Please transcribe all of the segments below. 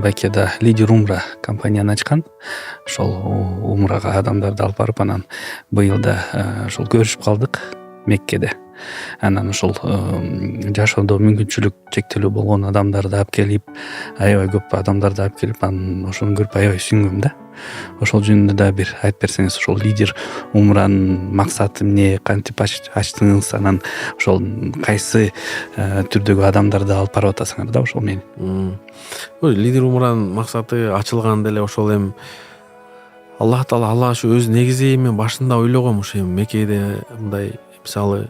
Бакеда Лидер Умра компанияны ачкан. Ошол умрага адамдарды алып барып, анан быйыл да ошол көрүшүп калдык Меккеде. Анан ошол жашоодо мүмкүнчүлүк чектелүү болгон адамдарды алып келип, аябай көп адамдарды алып келип, анан ошону көрүп аябай сүйүнгөм да. Ошол жөнүндө да бир айтып берсеңиз, ошол Лидер Умранын максаты эмне, кантип ачтыңыз, анан ошол кайсы түрдөгү адамдарды алып барып атасыңар да ошол мени. Лидер Умранын максаты ачылган деле ошол эми Аллах Таала ушу өз негизи мен башында ойлогом, ошо эми Меккеде мындай мисалы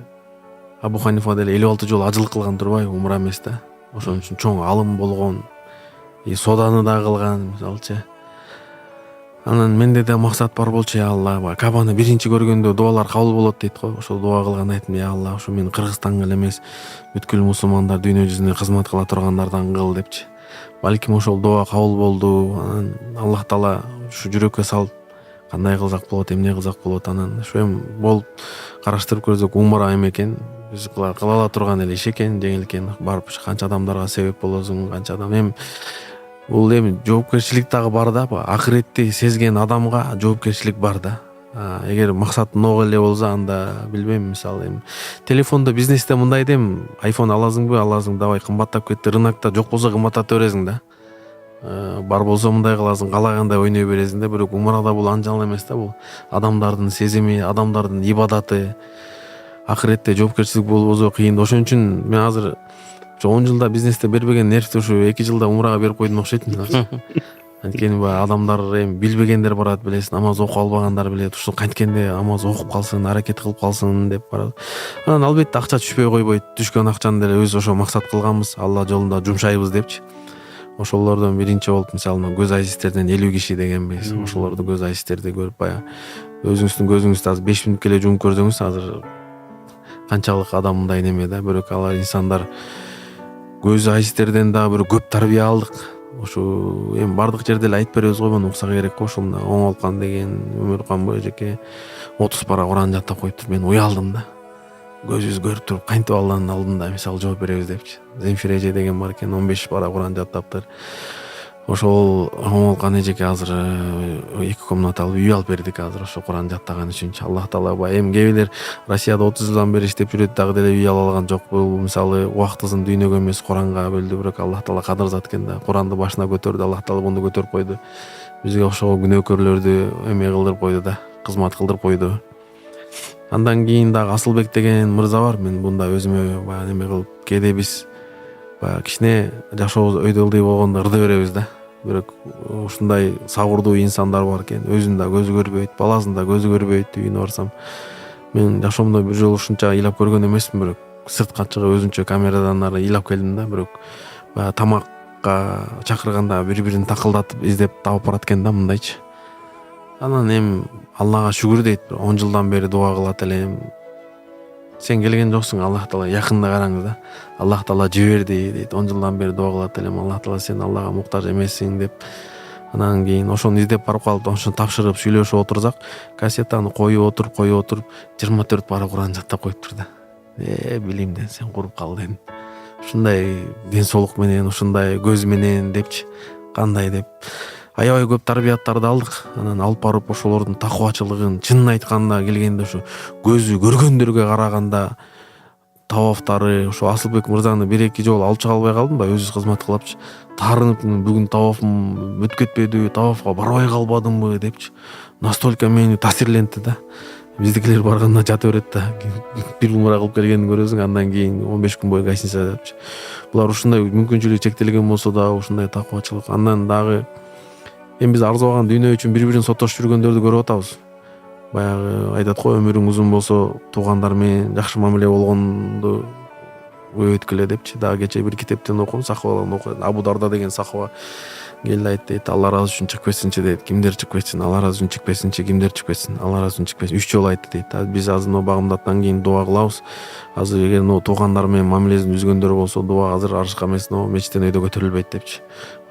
Абу Ханифа деле 56 жолу ажылык кылган турбайбы, умра эмес да. Ошон үчүн чоң алым болгон, соданы да кылган мисалчы. Анан менде да максат бар болчу, я Алла, Кабаны биринчи көргөндө дуалар кабыл болот дейт го. Ошол дуа кылган айттым, я Алла, ушу мен Кыргызстанга эле эмес, бүткүл мусулмандар дүйнө жүзүнө кызмат кыла тургандардан кыл депчи. Балким ошол дуа кабыл болду. Анан Аллах Таала ушу жүрөккө салып, кандай кылсак болот, эмне кылсак болот, анан ушу эми болуп караштырып көрсөк, умра эме экен, биз кыла ала турган эле иш экен, жеңил экен. Барып канча адамдарга себеп болосуң, канча адам. Эми бул эми жоопкерчилик дагы бар да, акыретти сезген адамга жоопкерчилик бар да. Эгер максат ного эле болсо, анда билбейм, мисалы эми телефондо бизнесте мындай дем, iPhone аласыңбы, аласың, давай кымбаттап кетти, рынокто жок болсо кымбаттата бересиң да. Бар болсо мындай кыласың, каалагандай ойной бересиң да. Бирок умрада бул анчалык эмес да, бул адамдардын сезими, адамдардын ибадаты, акыретте жоопкерчилик болбосо кыйын. Ошон үчүн мен азыр 10 жылда бизнесте бербеген нервти ушу 2 жылда умрага берип койдум окшойт. Анткени баягы адамдар эми билбегендер барат, билесиз, намаз окуп албагандар билет, ушул канткенде намаз окуп калсын, аракет кылып калсын деп барат. Анан албетте акча түшпөй койбойт. Түшкөн акчаны деле өз ошо максат кылганбыз, Алла жолунда жумшайбыз депчи. Ошолордон биринчи болуп, мисалы, көз айсистерден 50 киши дегенбиз. Ошолорду көз айсистерди көрүп, баягы өзүңүздүн көзүңүздү азыр 5 мүнөткө эле жумуп көрсөңүз, азыр канчалык адам мындай неме да. Бирок алар инсандар көз айсистерден дагы бир көп тарбия алдык. Ошо эми бардык жерде эле айтып беребиз го, муну укса керек го. Ошол Оңолкан деген Өмүркан эжеке 30 пара Куран жаттап коюптур. Мен уялдым да. Көзүбүз көрүп туруп, кантип Алланын алдында мисалы жооп беребиз депчи. Земфир эже деген бар экен, 15 пара Куран жаттаптыр. Ошол Оңолкан эжеке азыр 2 комнаталуу үй алып бердик азыр ошо Куран жаттаган үчүнчү. Аллах Таала эми кээ Россияда 30 жылдан бери иштеп жүрөт, дагы деле үй ала алган жок. Бул мисалы убактысын дүйнөгө эмес Куранга бөлдү. Бирок Аллах Таала кадыр зат экен да. Куранды башына көтөрдү, Аллах Таала муну көтөрүп койду. Бизге ошого күнөөкөрлөрдү эме кылдырып койду да, кызмат кылдырып койду. Андан кийин дагы Асылбек деген мырза бар. Мен мында өзүмө баягы неме кылып, кээде биз баягы кичине жашообуз өйдөлдүй болгондо ырды беребиз да. Бирок ушундай сабырдуу инсандар бар экен. Өзүн да көзү көрбөйт, баласын да көзү көрбөйт. Үйүнө барсам, мен жашоомдо бир жолу ушунча ыйлап көргөн эмесмин. Бирок сыртка чыгып өзүнчө камерадан ары ыйлап келдим да. Бирок баягы тамакка чакырганда бири-бирин такылдатып издеп таап барат экен да, мындайчы. Анан эми Аллага шүгүр дейт, 10 жылдан бери дуа кылат элем. Сен келген жоксуң, Аллах Таала жакында караңыз да. Аллах Таала жиберди дейт. 10 жылдан бери дуа кылат элем. Аллах Таала сен Аллага муктаж эмессиң деп. Анан кийин ошону издеп барып калып, ошону тапшырып сүйлөшүп отурсак, кассетаны коюп отуруп 24 пара Куран жаттап коюптур да. Билимден сен куруп кал дедим. Ушундай ден соолук менен, ушундай көз менен депчи. Кандай деп аябай көп тарбияттарды алдык. Анан алып барып ошолордун такыбачылыгын, чынын айтканда келгенде ошо көзү көргөндөргө караганда тавафтары, ошо Асылбек мырзаны 1-2 жолу алып чыга албай калдым да, өзү кызмат кылапчы. Таарынып, бүгүн тавафым бүтүп кетпеди, тавафка барбай калбадымбы депчи. Настолько мени таасирлентти да. Биздикилер барганда жата берет да. Бир умра кылып келгенин көрөсүң, андан кийин 15 күн бою гостиницада депчи. Булар ушундай мүмкүнчүлүгү чектелген болсо да, ушундай такыбачылык. Андан дагы эми биз арзубаган дүйнө үчүн бири-бирин соттошуп жүргөндөрдү көрүп атабыз. Баягы айтат го, өмүрүң узун болсо туугандар менен жакшы мамиле болгонду өткүлө депчи. Дагы кече бир китептен окудум, сахабалардан окудум. Абу Дарда деген сахаба келди айтты, Алла ыраазы үчүн чыгып кетсинчи дейт. Кимдер чыгып кетсин? Алла ыраазы үчүн чыгып кетсинчи, кимдер чыгып кетсин? Алла ыраазы үчүн чыгып кетсин. 3 жолу айтты дейт. Биз азыр багымдаттан кийин дуа кылабыз. Азыр эгер туугандар менен мамилесин үзгөндөр болсо, дуа азыр арышка эмес, мечиттен өйдө көтөрүлбөйт депчи.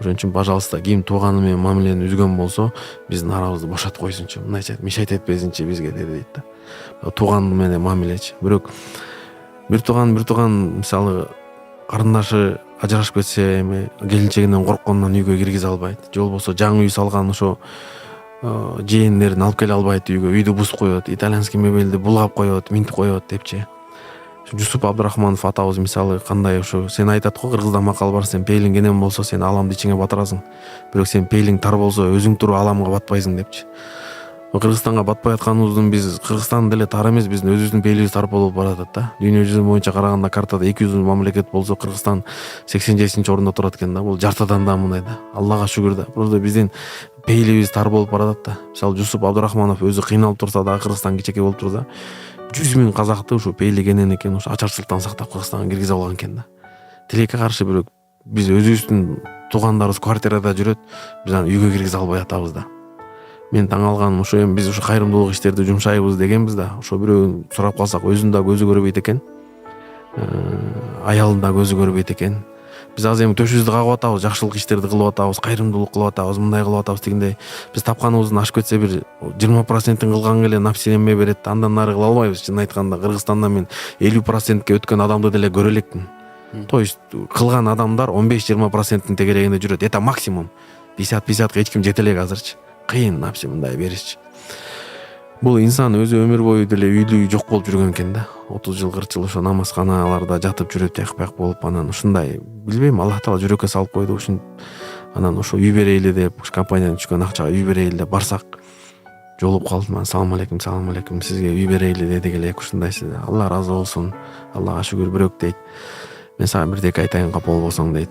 Ошон үчүн, пожалуйста, ким тууганы менен мамилени үзгөн болсо, биздин арабызды бошотуп койсунчу. Мындайча мешайт этпесинчи бизге дейт да. Тууган менен мамилечи. Бирок бир тууган мисалы карындашы ажырашып кетсе эми келинчегинен коркконунан үйгө киргизе албайт, же болбосо жаңы үй салган ошо жээннерин алып келе албайт үйгө, үйдү бузуп коет, итальянский мебелди булгап коет, минтип коет депчи. Жусуп Абдрахманов атабыз мисалы кандай ошо сен айтат го, Кыргызда макал бар, сен пейлиң кенен болсо сен аламды ичиңе батырасың, бирок сен пейлиң тар болсо өзүң туруп аламга батпайсың депчи. Кыргызстанга батпай атканыбыздын биз Кыргызстан деле тар эмес, биздин өзүбүздүн пейлибиз тар болуп баратат да. Дүйнө жүзү боюнча караганда картада 200 мамлекет болсо Кыргызстан 87-орунда турат экен да. Бул жартыдан да мындай да. Аллага шүгүр да. Просто биздин пейлибиз тар болуп баратат да. Мисалы Жусуп Абдрахманов өзү кыйналып турса да, Кыргызстан кичеке болуп турса, 100 000 казакты ушу пейлигенен экен, ушу ачарчылыктан сактап Кыргызстанга киргизе алган экен да. Тилекке каршы бирок биз өзүбүздүн туугандарыбыз квартирада жүрөт, биз аны үйгө киргизе албай атабыз да. Мен таң алганым ошо, эми биз ушу кайрымдуулук иштерди жумшайбыз дегенбиз да. Ошо бирөө сурап калсак өзүн да көзү көрбөйт экен. Аялын да көзү көрбөйт экен. Биз азыр эми төшүбүздү кагып атабыз, жакшылык иштерди кылып атабыз, кайрымдуулук кылып атабыз, мындай кылып атабыз дегендей. Биз тапканыбыздын ашып кетсе бир 20%-ын кылганга эле напсиленме берет, андан нары кыла албайбыз. Чын айтканда Кыргызстанда мен 50%-ке өткөн адамды деле көрө элекмин. То есть кылган адамдар 15-20%-ын тегерегинде жүрөт. Это максимум. 50-50-га эч ким жете элек азырчы. Кыйын напси мындай беришчи. Бул инсан өзү өмүр бою деле үйлүү жок болуп жүргөн экен да. 30 жыл 40 жыл ошо намазканаларда жатып жүрөт, жакпак болуп, анан ушундай билбейм, Аллах Таала жүрөккө салып койду ушун. Анан ошо үй берейли деп, компаниядан түшкөн акчага үй берейли деп барсак, жолуп калдым. Салам алейкум, сизге үй берейли дедик элек, ушундайсыз. Алла ыраазы болсун. Аллага шүгүр, бирок дейт. Мен сага бирдеке айтайын, капа болбосоң дейт.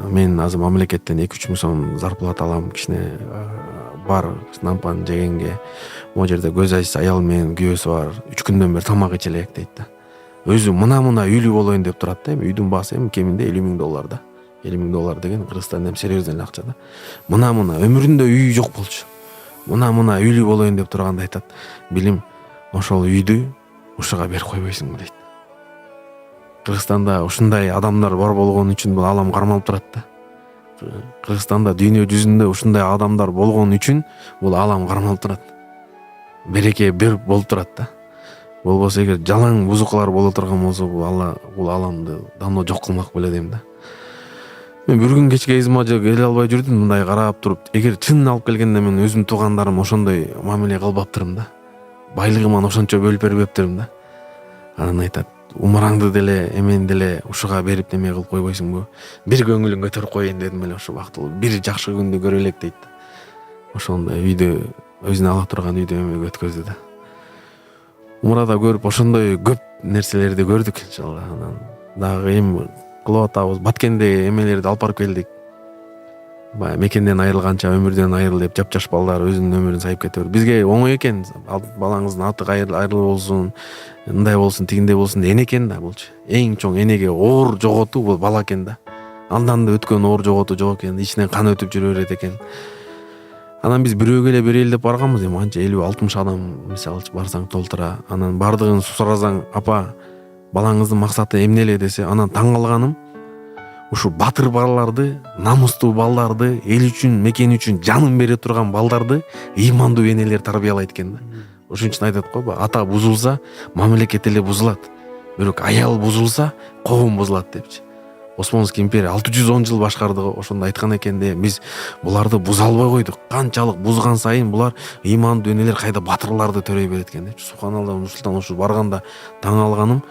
Мен азыр мамлекеттен 2-3 миң сом зарплата алам, кичине бар нампан жегенге. Могу жерде көз ачса аял менен күйөөсү бар, 3 күндөн бери тамак иче элек дейт да. Өзү мына үйлүү болоюн деп турат да. Үйдүн баасы эми кеминде $50,000 да. $50,000 деген Кыргызстанда эми серьезный акча да. Мына өмүрүндө үй жок болчу. Мына үйлүү болоюн деп турганда айтат. Билим, ошол үйдү ушуга берип койбойсуңбу дейт. Кыргызстанда ушундай адамдар бар болгон үчүн бул алам кармалып турат да. Кыргызстанда дүйнө жүзүндө ушундай адамдар болгон үчүн бул алам кармалып турат. Береке бир болуп турат да. Болбосо эгер жалаң бузукалар боло турган болсо бул аламды давно жок кылмак беле дейм да. Мен бир күн кечке измажа келе албай жүрдүм, мындай карап туруп, эгер чын алып келгенде мен өзүм туугандарым ошондой мамиле кылбаптырмын да. Байлыгыман ошончо бөлүп бербептирмин да. Анан айтат, умараңды деле эмен деле ушуга берип неме кылып койбойсуңбу? Бир көңүлүң көтөрүп коеюн дедим эле, ошо бактылуу бир жакшы күндү көрө элек дейт. Ошондой үйдө өзүнө ала турган үйдө эмеге өткөздү да. Умрада көрүп ошондой көп нерселерди көрдүк иншалла. Анан дагы эми кылып атабыз. Баткенде эмелерди алып барып келдик. Баягы мекенден айрылганча өмүрдөн айрыл деп жап-жаш балдар өзүнүн өмүрүн сайып кетип. Бизге оңой экен, балаңыздын аты айрылуу болсун, мындай болсун, тигиндей болсун эне экен да булчу. Эң чоң энеге оор жоготуу бул бала экен да. Андан да өткөн оор жоготуу жок экен, ичинен кан өтүп жүрө берет экен. Анан биз бирөөгө эле берели деп барганбыз, эми анча 50-60 адам мисалы барсаң толтура. Анан бардыгын суразаң, апа, балаңыздын максаты эмне эле десе, анан таң калганым, ушу батыр балдарды, намустуу балдарды, эл үчүн, мекен үчүн жанын бере турган балдарды ыймандуу энелер тарбиялайт экен да. Ошон үчүн айтат го, ата бузулса, мамлекет эле бузулат. Бирок аял бузулса, коом бузулат депчи. Осмонский империя 610 жыл башкарды, ошондо айткан экен де, биз буларды буза албай койдук. Канчалык бузган сайын булар ыймандуу энелер кайда батырларды төрөй берет экен депчи. Субханалла, Нурсултан ушу барганда таң алганым,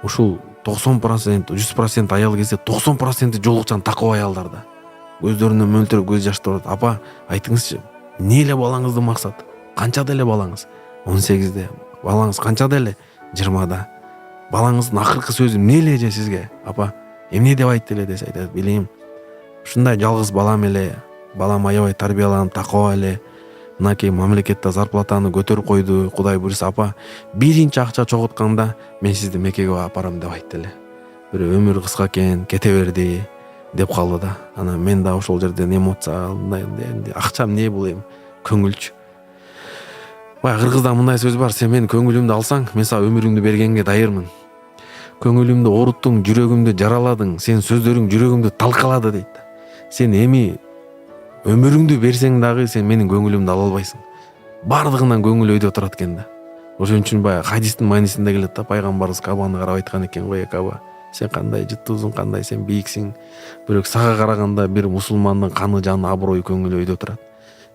ушул 90%, 100% аял келсе 90% жолукчан такоо аялдарда. Көздөрүнөн мөлтүрөп көз жаш турат. Апа, айтыңызчы, эмне эле балаңыздын максаты? Канчада эле балаңыз? 18-де. Балаңыз канчада эле? 20-да. Балаңыздын акыркы сөзү эмне эле же сизге? Апа, эмне деп айтты эле десе, айтат, билейм. Ушундай жалгыз балам эле, балам аябай тарбияланып, такоо эле. Мынакей мамлекетте зарплатаны көтөрүп койду, Кудай буйруса, апа, биринчи акча чогултканда мен сизди Меккеге апарам деп айтты эле. Бир өмүр кыска экен, кете берди деп калды да. Анан мен да ошол жерден эмоция алып, акча эмне бул эми, көңүлчү. Баягы кыргызда мындай сөз бар, сен менин көңүлүмдү алсаң, мен сага өмүрүңдү бергенге дайырмын. Көңүлүмдү ооруттуң, жүрөгүмдү жараладың, сен сөздөрүң жүрөгүмдү талкалады дейт. Сен эми өмүрүңдү берсең дагы сен менин көңүлүмдү ала албайсың. Бардыгынан көңүл өйдө турат экен да. Ошон үчүн баягы хадистин маанисинде келет да, пайгамбарыбыз Кабаны карап айткан экен, кой Каба, сен кандай жыттуусуң, кандай сен бийиксиң. Бирок сага караганда бир мусулмандын каны, жаны, аброю, көңүлү өйдө турат.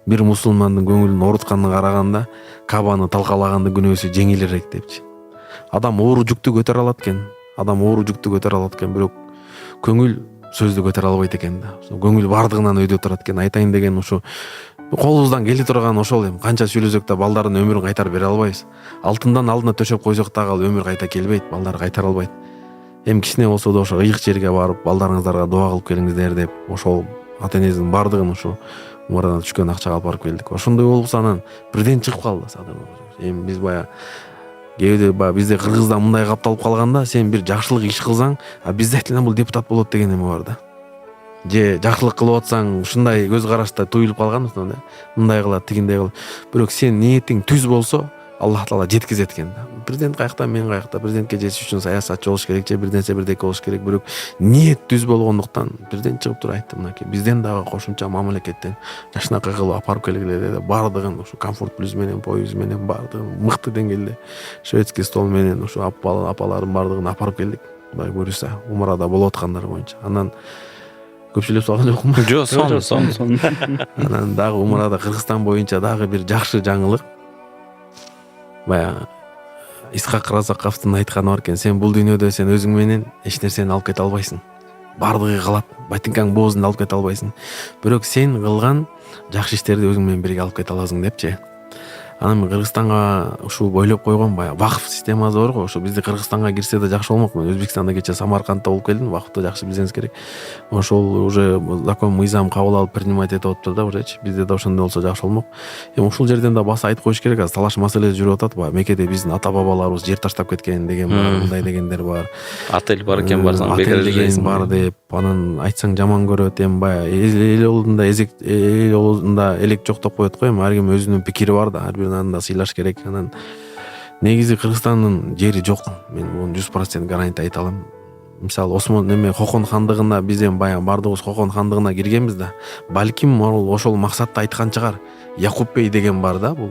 Бир мусулмандын көңүлүн оорутқанына караганда Кабаны талкалагандын күнөөсү жеңилирээк депчи. Адам оор жүктү көтөрө алат экен, бирок көңүл сөздү көтөрө албайт экен да. Көңүл бардыгынан өйдө турат экен. Айтайын деген ушу колубуздан келе турган ошол эми. Канча сүйлөсөк да балдардын өмүрүн кайтарып бере албайбыз. Алтындан алдына төшөп койсок дагы ал өмүр кайта келбейт, балдар кайтара албайт. Эми кичине болсо да ошо ыйык жерге барып балдарыңыздарга дуа кылып келиңиздер деп ошол ата эненин бардыгын ушу умарадан түшкөн акчага алып барып келдик. Ошондой болупса анан бирден чыгып калды. Эми биз баягы кээде бизде Кыргызда мындай капталып калганда, сен бир жакшылык иш кылсаң, бизде айтылган бул депутат болот деген эме бар да. Же жакшылык кылып атсаң, ушундай көз карашта туюлуп калган да. Мындай кылат, тигиндей кылат. Бирок сен ниетиң түз болсо, Аллах Таала жеткизет экен да. Президент каякта, мен каякта, президентке жетиш үчүн саясатчы болуш керек, же бирденсе бирдеке болуш керек. Бирок ниет түз болгондуктан президент чыгып туруп айтты, мынакей бизден дагы кошумча мамлекеттен жашынакай кылып апарып келгиле деп, бардыгын ушу комфорт плюс менен, поезд менен бардыгын мыкты деңгээлде шведский стол менен ушу апаларын бардыгын апарып келдик. Кудай буюрса, умарада болуп аткандар боюнча. Анан көпчүлөп салган жокмун? Жок, сон. Анан дагы умарада Кыргызстан боюнча дагы бир жакшы жаңылык. Баягы Исхак Разаковдун айтканы бар экен, сен бул дүйнөдө сен өзүң менен эч нерсени алып кете албайсың. Бардыгы калат, ботинкаң боозун алып кете албайсың. Бирок сен кылган жакшы иштерди өзүң менен бирге алып кете аласың депчи. Анан мен Кыргызстанга ушул ойлоп койгон баягы вакф системасы бар го, ошо бизде Кыргызстанга кирсе да жакшы болмок. Мен Өзбекстанда кече Самаркандта болуп келдим, вакфты жакшы билсеңиз керек. Ошол уже закон мыйзам кабыл алып принимать этип атыптыр да уже. Бизде да ошондой болсо жакшы болмок. Эми ушул жерден да баса айтып коюш керек, азыр талаш маселеси жүрүп атат. Баягы Меккеде биздин ата бабаларыбыз жер таштап кеткен деген бар, мындай дегендер бар. Отель бар экен, барсаң бекер деген бар деп, анан айтсаң жаман көрөт. Эми баягы эл олдунда элек жок деп коет го. Эми ар ким өзүнүн пикири бар да, ар бирин анда сыйлаш керек. Анан негизи Кыргызстандын жери жок. Мен муну 100% гарантия айта алам. Мисалы Хокон хандыгына биз эми баягы бардыгыбыз Хокон хандыгына киргенбиз да. Балким ошол максатта айткан чыгар. Якуб бей деген бар да, бул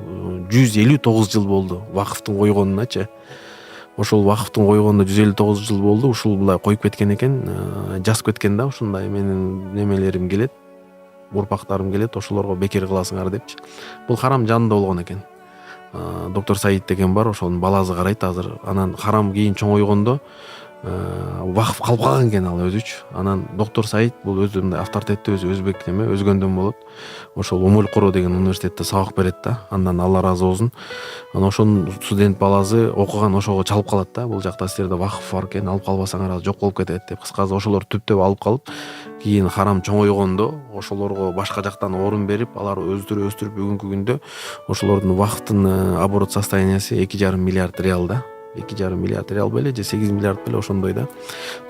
159 жыл болду вакыфтын койгонуначы. Ошол вакыфтын койгонуна 159 жыл болду. Ушул булай коюп кеткен экен, жазып кеткен да, ушундай менин немелерим келет, урпактарым келет, ошолорго бекер кыласыңар депчи. Бул харам жанында болгон экен. Доктор Саид деген бар, ошонун баласы карайт азыр. Анан харам кийин чоңойгондо вакыф калып калган экен ал өзүчү. Анан доктор Саид бул өзү мындай авторитеттүү, өзү өзбек неме, өзгөндөн болот. Ошол Умулкуро деген университетте сабак берет да. Андан Алла ыраазы болсун. Анан ошонун студент баласы окуган ошого чалып калат да. Бул жакта силерде вакыф бар экен, алып калбасаңар жок болуп кетет деп. Кыскасы ошолор түптөп алып калып, кийин харам чоңойгондо ошолорго башка жактан орун берип, алар өстүрүп бүгүнкү күндө ошолордун вакыфтын оборот состояниясы 2,5 миллиард реал да. 2,5 миллиард реал беле же 8 миллиард беле ошондой да.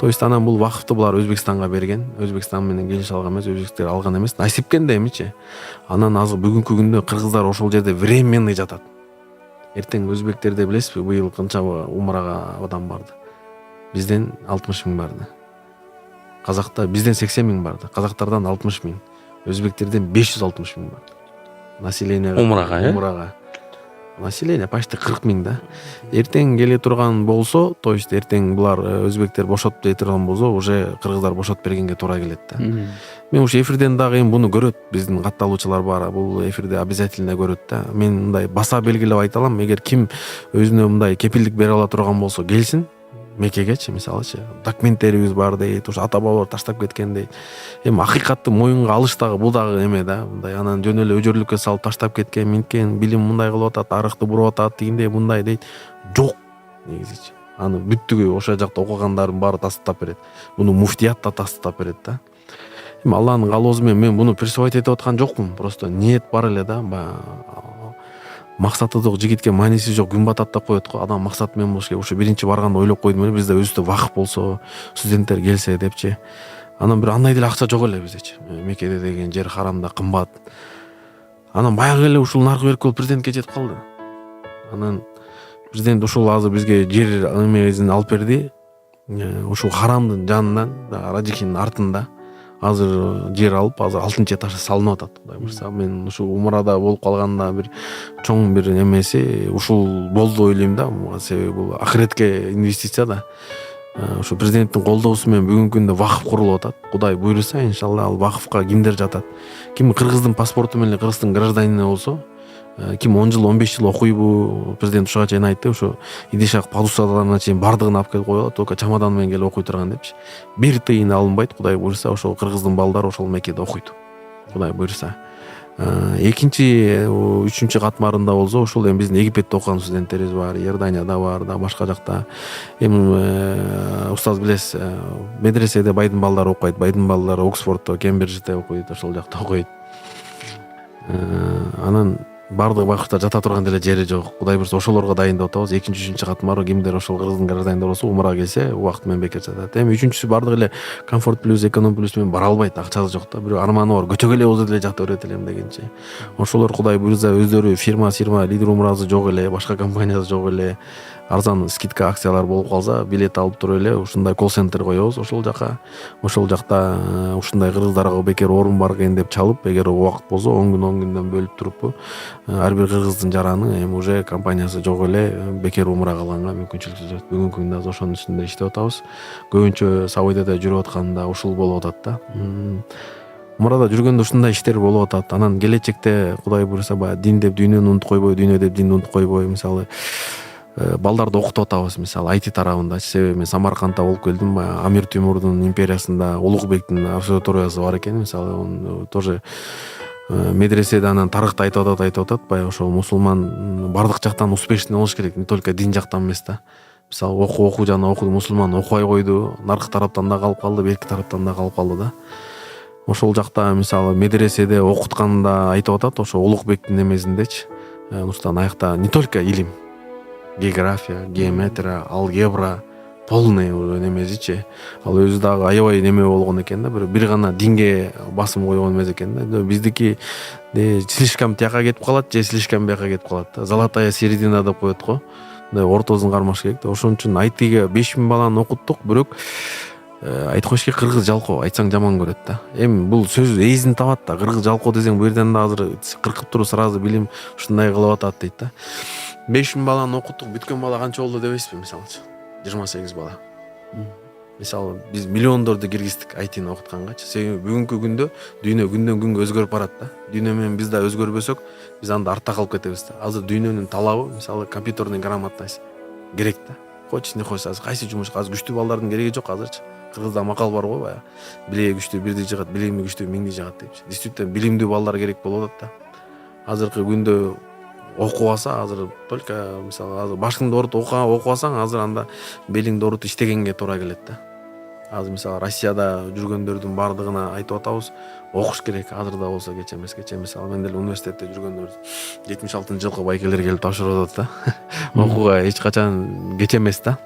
То есть анан бул вакыфты булар Өзбекстанга берген. Өзбекстан менен келишип алган эмес, өзбектер алган эмес. Насипкен да эмичи. Анан азыр бүгүнкү күндө кыргыздар ошол жерде временный жатат. Эртең өзбектерде билесизби, быйыл канча умрага адам барды? Бизден 60 миң барды. Казакта бизден 80 миң барды. Казактардан 60 миң. Өзбектерден 560 миң барды. Население умрага. Население почти 40 миң да. Эртең келе турган болсо, то есть эртең булар өзбектер бошотуп дей турган болсо, уже кыргыздар бошотуп бергенге туура келет да. Мен ушу эфирден дагы эми буну көрөт, биздин катталуучулар бар, бул эфирде обязательно көрөт да. Мен мындай баса белгилеп айта алам, эгер ким өзүнө мындай кепилдик бере ала турган болсо, келсин Меккегечи, мисалычы, документтерибиз бар дейт, ушу ата бабалар таштап кеткен дейт. Эми акыйкатты моюнга алыш дагы бул дагы эме да, мындай анан жөн эле өжөрлүккө салып таштап кеткен, минткен, билим мындай кылып атат, арыкты буруп атат, тигиндей мындай дейт. Жок негизичи. Аны бүттүгү ошол жакта окугандардын баары тастап берет. Муну муфтият да тастап берет да. Эми Алланын каалоосу менен мен муну персуадить этип аткан жокмун, просто ниет бар эле да. Максаты жок жигитке мааниси жок, күн батат деп коет го. Адам максаты менен болуш керек. Ушу биринчи барганда ойлоп койдум эле, бизде өзүбүздө вакыф болсо, студенттер келсе депчи. Анан бир андай деле акча жок эле биздечи. Меккеде деген жер харамда кымбат. Анан баягы эле ушул наркы берип келип президентке жетип калды. Анан президент ушул азыр бизге жер эмебизин алып берди. Ушул харамдын жанынан, Раджихинин артында азыр жер алып, азыр 6-чы этажы салынып атат. Кудай буйрса, мен ушу умрада болуп калганда бир чоң бир эмеси ушул болду ойлойм да. Себеби бул ахиретке инвестиция да. Ушу президенттин колдоосу менен бүгүнкү күндө вакыф курулуп атат. Кудай буйруса, иншалла ал вакыфка кимдер жатат? Ким кыргыздын паспорту менен кыргыздын гражданине болсо, ким 10 жыл 15 жыл окуйбу, президент ушуга чейин айтты, ошо идиш ак подуставаларына чейин бардыгын алып келип коюлат, только чемодан менен келип окуй турган депчи. Бир тыйын алынбайт, кудай буйруса, ошол кыргыздын балдары ошол Меккеде окуйт. Кудай буйруса. Экинчи, үчүнчү катмарында болсо ошол эми биздин Египетте окуган студенттерибиз бар, Иорданияда бар, да башка жакта. Эми устаз билесиз, медреседе байдын балдары окуйт, байдын балдары Оксфордто, Кембриджде окуйт, ошол жакта окуйт. Анан бардык вакытта жата турган деле жери жок. Кудай буйруса ошолорго дайындап атабыз. Экинчи, үчүнчү катмар кимдер ошол кыргыздын гражданинде болсо умрага келсе, убакыт менен бекер жатат. Эми үчүнчүсү бардык эле комфорт плюс, эконом плюс менен бара албайт, акчасы жок да. Бирок арманы бар, көчөгө эле болсо деле жата берет элем дегенче. Ошолор кудай буйруса өздөрү фирма, лидер умрасы жок эле, башка компаниясы жок эле, арзан скидка акциялар болуп калса, билет алып туруп эле ушундай колл-центр коебуз ошол жака. Ошол жакта ушундай кыргыздарга бекер орун бар экен деп чалып, эгер убакыт болсо 10 күндөн бөлүп туруппу, ар бир кыргыздын жараны эми уже компаниясы жок эле бекер умрага алганга мүмкүнчүлүк түзөт. Бүгүнкү күндө азыр ошонун үстүндө иштеп атабыз. Көбүнчө Саудияда жүрүп атканда ушул болуп атат да. Умрада жүргөндө ушундай иштер болуп атат. Анан келечекте кудай буйруса баягы дин деп дүйнөнү унутуп койбой, дүйнө деп динди унутуп койбой, мисалы балдарды окутуп атабыз, мисалы IT тарабында. Себеби мен Самаркандда болуп келдим, Амир Тимурдун империясында Улугбектин обсерваториясы бар экен, мисалы он тоже медреседе анан тарыхты айтып атат, баягы ошол мусулман бардык жактан успешный болуш керек, не только дин жактан эмес да. Мисалы окуу жана мусулман окубай койду, наркы тараптан да калып калды, берки тараптан да калып калды да. Ошол жакта мисалы медреседе окутканда айтып атат, ошо Улугбектин эмесиндечи, устан аякта не только илим, география, геометрия, алгебра, полный немезичи. Ал өзү дагы аябай неме болгон экен да, бир гана динге басым койгон эмес экен да. Биздики слишком тияка кетип калат, же слишком бияка кетип калат да. Золотая середина деп коет го. Ортосун кармаш керек да. Ошон үчүн айтыга 5000 баланы окуттук, бирок айтып коюш керек, кыргыз жалкоо, айтсаң жаман көрөт да. Эми бул сөз эзин табат да. Кыргыз жалкоо десең бу жерден да азыр кыркып туруп сразу билим ушундай кылып атат дейт да. 5000 баланы окуттук, бүткөн бала канча болду дебейсизби мисалчы? 28 бала. Мисалы биз миллиондорду киргиздик айтыны окуткангачы. Себеби бүгүнкү күндө дүйнө күндөн күнгө өзгөрүп барат да. Дүйнө менен биз да өзгөрбөсөк, биз анда артта калып кетебиз да. Азыр дүйнөнүн талабы, мисалы компьютерный грамотность керек да. Хочешь не хочешь, азыр кайсы жумуш, азыр күчтүү балдардын кереги жок азырчы. Кыргызда макал бар го, баягы билеги күчтүү бирди жыгат, билими күчтүү миңди жыгат депчи. Действительно билимдүү балдар керек болуп атат да. Азыркы күндө окубаса, азыр только мисалы азыр башыңды оорутуп окубасаң, азыр анда белиңди оорутуп иштегенге туура келет да. Азыр мисалы Россияда жүргөндөрдүн бардыгына айтып атабыз, окуш керек, азыр да болсо кеч эмес. Мисалы мен деле университетте жүргөндө 76-жылкы байкелер келип тапшырып атат да. Окууга эч качан кеч эмес да.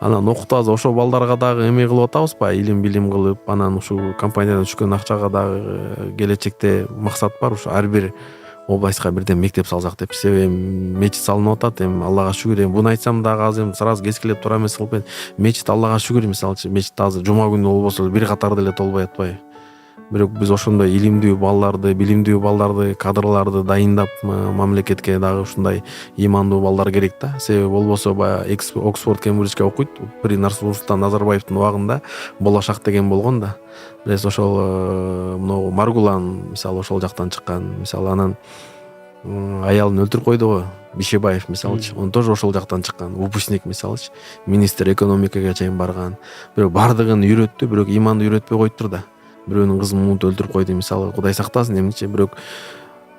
Анан окутабыз, ошол балдарга дагы эме кылып атабыз, баягы илим билим кылып, анан ушул компаниядан түшкөн акчага дагы келечекте максат бар, ушу ар бир областка бирден мектеп салсак деп. Себеби мечит салынып атат, эми Аллага шүгүр. Эми буну айтсам дагы азыр сразу кескилеп тура эмес кылып, мечит Аллага шүгүр, мисалчы мечит азыр жума күнү болбосо бир катар деле толбой атпайбы. Бирок биз ошондой илимдүү балдарды, билимдүү балдарды, кадрларды дайындап, мамлекетке дагы ушундай ыймандуу балдар керек да. Себеби болбосо баягы Оксфорд, Кембриджге окуйт. При Нурсултан Назарбаевдин убагында болашак деген болгон да. Билесиз, ошол могу Маргулан мисалы ошол жактан чыккан. Мисалы анан аялын өлтүрүп койду го, Бишебаев мисалчы. Он тоже ошол жактан чыккан, выпускник мисалчы. Министр экономикага чейин барган. Бирок бардыгын үйрөттү, бирок ыйманды үйрөтпөй коюптур да. Бирөөнүн кызын муунтуп өлтүрүп койду мисалы, Кудай сактасын эмниче, бирок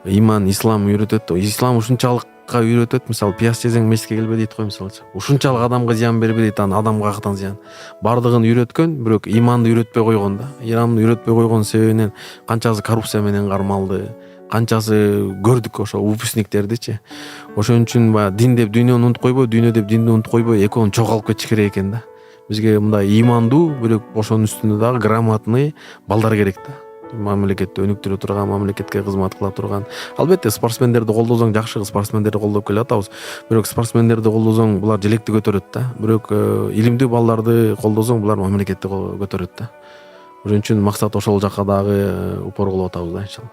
ыйман, ислам үйрөтөт. Ислам ушунчалыкка үйрөтөт, мисалы пияз жесең мечитке келбе дейт го мисалчы. Ушунчалык адамга зыян бербе дейт, аны адамга катан зыян. Бардыгын үйрөткөн, бирок ыйманды үйрөтпөй койгон да. Ыйманды үйрөтпөй койгон себебинен канчасы коррупция менен кармалды, канчасы көрдүк ошо выпускниктердичи. Ошон үчүн баягы дин деп дүйнөнү унутуп койбой, дүйнө деп динди унутуп койбой, экөөнү чогулуп кетиш керек экен да. Бизге мындай ыймандуу, бирок ошонун үстүндө дагы грамотный балдар керек да. Мамлекетти өнүктүрө турган, мамлекетке кызмат кыла турган. Албетте спортсмендерди колдосоң жакшы, спортсмендерди колдоп келе атабыз. Бирок спортсмендерди колдосоң булар желекти көтөрөт да. Бирок илимдүү балдарды колдосоң булар мамлекетти көтөрөт да. Ошон үчүн максат ошол жакка дагы упор кылып атабыз да иншалла.